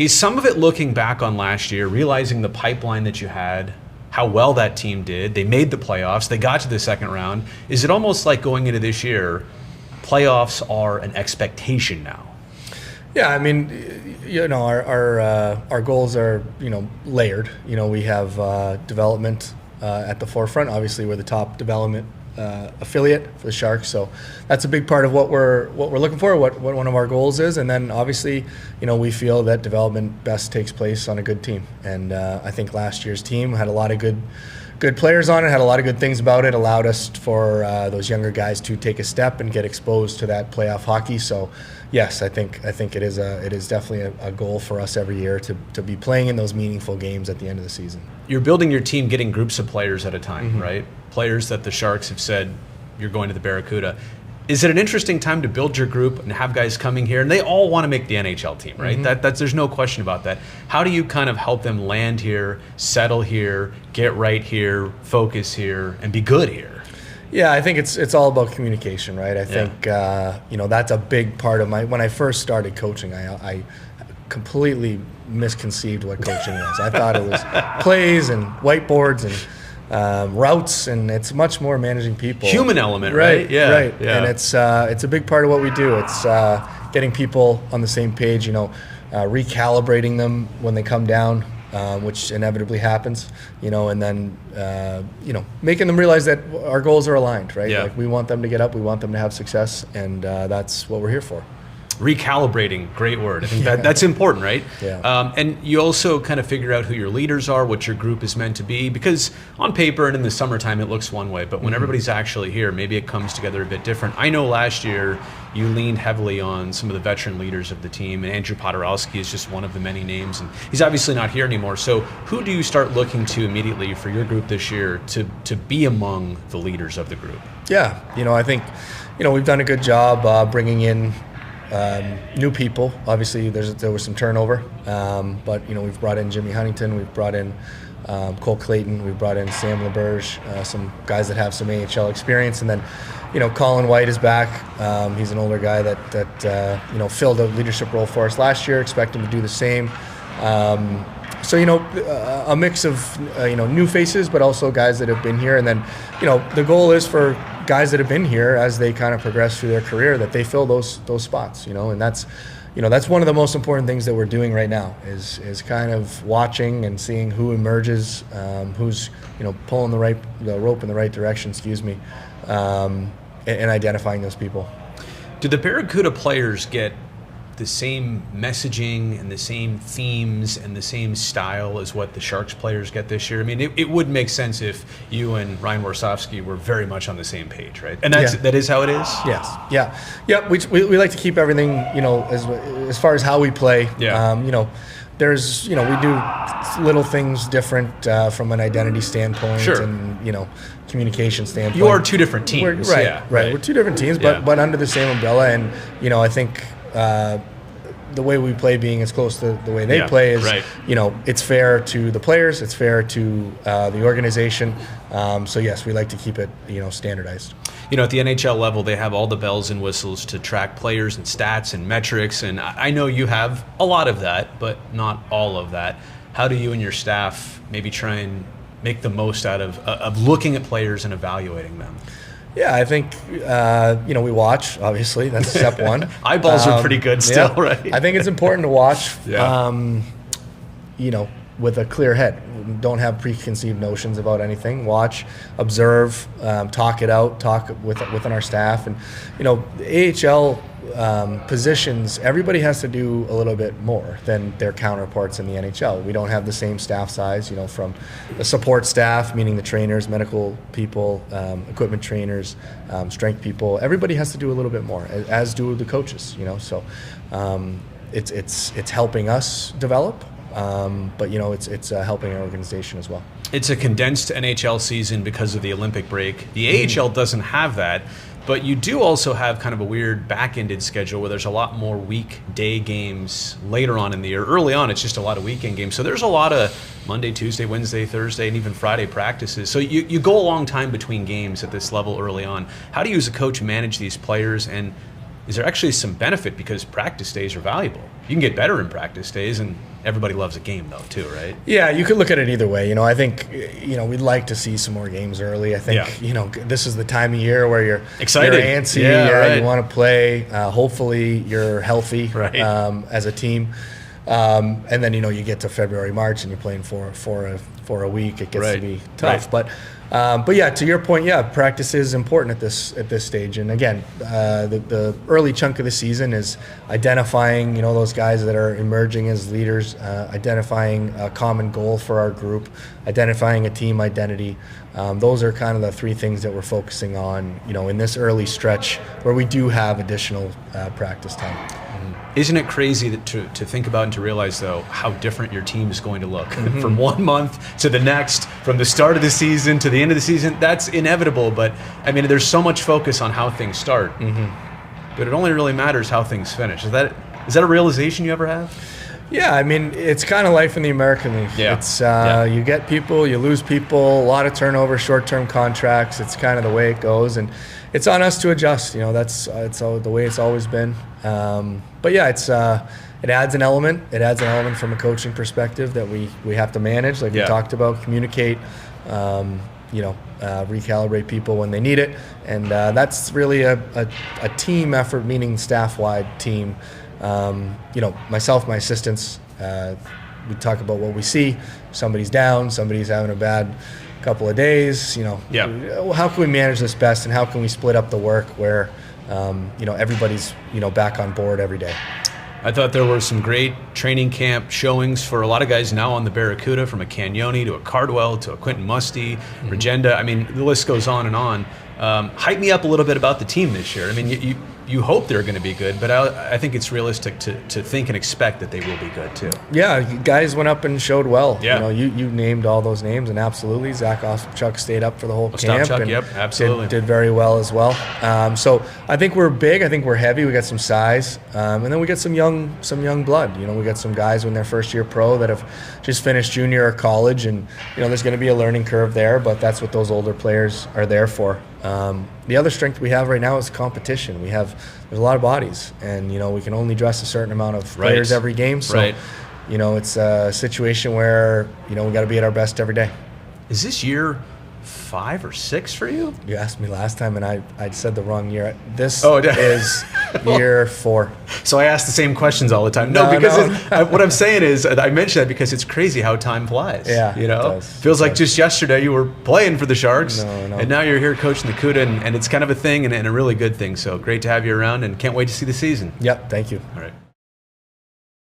Is some of it looking back on last year, realizing the pipeline that you had, how well that team did? They made the playoffs. They got to the second round. Is it almost like going into this year, playoffs are an expectation now? Yeah, I mean, our goals are, layered. We have development at the forefront. Obviously, we're the top development affiliate for the Sharks, so that's a big part of what we're looking for, what one of our goals is. And then obviously, we feel that development best takes place on a good team. And I think last year's team had a lot of good players on it, had a lot of good things about it, allowed us for those younger guys to take a step and get exposed to that playoff hockey. So yes, I think it is definitely a goal for us every year to be playing in those meaningful games at the end of the season. You're building your team, getting groups of players at a time, right? Players that the Sharks have said, you're going to the Barracuda. Is it an interesting time to build your group and have guys coming here? And they all want to make the NHL team, right? There's no question about that. How do you kind of help them land here, settle here, get right here, focus here, and be good here? Yeah, I think it's all about communication, right? I think that's a big part of when I first started coaching. I completely misconceived what coaching was. I thought it was plays and whiteboards and routes, and it's much more managing people. Human element, right? Yeah. Right. Yeah. And it's a big part of what we do. It's getting people on the same page, recalibrating them when they come down, which inevitably happens, and then, making them realize that our goals are aligned, right? Yeah. Like we want them to get up, we want them to have success, and that's what we're here for. Recalibrating, great word. I think that's important, right? Yeah. And you also kind of figure out who your leaders are, what your group is meant to be, because on paper and in the summertime it looks one way, but when everybody's actually here, maybe it comes together a bit different. I know last year you leaned heavily on some of the veteran leaders of the team, and Andrew Podorowski is just one of the many names, and he's obviously not here anymore. So who do you start looking to immediately for your group this year to be among the leaders of the group? Yeah, I think, we've done a good job bringing in new people. Obviously, there was some turnover, but we've brought in Jimmy Huntington, we've brought in Cole Clayton, we've brought in Sam LaBerge, some guys that have some AHL experience, and then Colin White is back. He's an older guy that filled a leadership role for us last year. Expect him to do the same. So a mix of new faces, but also guys that have been here, and then the goal is for guys that have been here as they kind of progress through their career that they fill those spots, and that's one of the most important things that we're doing right now is kind of watching and seeing who emerges, who's pulling the rope in the right direction, and identifying those people. Do the Barracuda players get the same messaging and the same themes and the same style as what the Sharks players get this year? I mean, it would make sense if you and Ryan Warsofsky were very much on the same page, right? And that is how it is? Yes. Yeah. We like to keep everything, as far as how we play. Yeah. There's, we do little things different from an identity standpoint. Sure. And, communication standpoint. You are two different teams. Right. We're two different teams, but under the same umbrella. And, I think the way we play being as close to the way they play is, it's fair to the players, it's fair to the organization. So yes, we like to keep it, standardized. At the NHL level, they have all the bells and whistles to track players and stats and metrics, and I know you have a lot of that, but not all of that. How do you and your staff maybe try and make the most out of looking at players and evaluating them? Yeah, I think, we watch, obviously. That's step one. Eyeballs are pretty good still, right? I think it's important to watch, with a clear head. Don't have preconceived notions about anything. Watch, observe, talk it out, talk within our staff. And, the AHL positions, everybody has to do a little bit more than their counterparts in the NHL. We don't have the same staff size, from the support staff, meaning the trainers, medical people, equipment trainers, strength people. Everybody has to do a little bit more, as do the coaches, So it's helping us develop, but it's helping our organization as well. It's a condensed NHL season because of the Olympic break. The AHL doesn't have that. But you do also have kind of a weird back-ended schedule where there's a lot more weekday games later on in the year. Early on, it's just a lot of weekend games. So there's a lot of Monday, Tuesday, Wednesday, Thursday, and even Friday practices. So you go a long time between games at this level early on. How do you as a coach manage these players? And is there actually some benefit because practice days are valuable? you can get better in practice days, and everybody loves a game though too, right? Yeah, you could look at it either way. I think, we'd like to see some more games early. I think, this is the time of year where you're excited, you're antsy, right. You want to play. Hopefully you're healthy, right. As a team. And then, you get to February, March, and you're playing for a week. It gets right. to be tough. Right. But yeah, to your point, practice is important at this stage. And again, the early chunk of the season is identifying, those guys that are emerging as leaders, identifying a common goal for our group, identifying a team identity. Those are kind of the three things that we're focusing on, in this early stretch where we do have additional practice time. Isn't it crazy to think about and to realize, though, how different your team is going to look from 1 month to the next, from the start of the season to the end of the season? That's inevitable, but I mean, there's so much focus on how things start, but it only really matters how things finish. Is that a realization you ever have? Yeah, I mean, it's kind of life in the American League. Yeah. It's you get people, you lose people, a lot of turnover, short-term contracts. It's kind of the way it goes, and it's on us to adjust. That's the way it's always been. But yeah, it adds an element. It adds an element from a coaching perspective that we have to manage, like we talked about, communicate, recalibrate people when they need it, and that's really a team effort, meaning staff-wide team. Myself, my assistants, we talk about what we see. Somebody's down, somebody's having a bad couple of days. How can we manage this best, and how can we split up the work where everybody's back on board every day. I thought there were some great training camp showings for a lot of guys now on the Barracuda, from a Cagnoni to a Cardwell to a Quentin Musty, Regenda. I mean, the list goes on and on. Hype me up a little bit about the team this year. I mean, you hope they're going to be good, but I think it's realistic to think and expect that they will be good too. Yeah, guys went up and showed well. Yeah. You named all those names, and absolutely, Zach Ostapchuk stayed up for the whole camp. Ostapchuk, and yep, absolutely. Did very well as well. So I think we're big. I think we're heavy. We got some size, and then we got some young blood. We got some guys in their first year pro that have just finished junior or college, and there's going to be a learning curve there, but that's what those older players are there for. The other strength we have right now is competition. There's a lot of bodies, and we can only dress a certain amount of players every game. So, it's a situation where we got to be at our best every day. Is this year 5 or 6 for you? You asked me last time, and I said the wrong year. This is year 4. So I ask the same questions all the time. What I'm saying is, I mention that because it's crazy how time flies. Yeah, feels like just yesterday you were playing for the Sharks, No. and now you're here coaching the CUDA, and it's kind of a thing and a really good thing. So great to have you around, and can't wait to see the season. Yep, thank you. All right.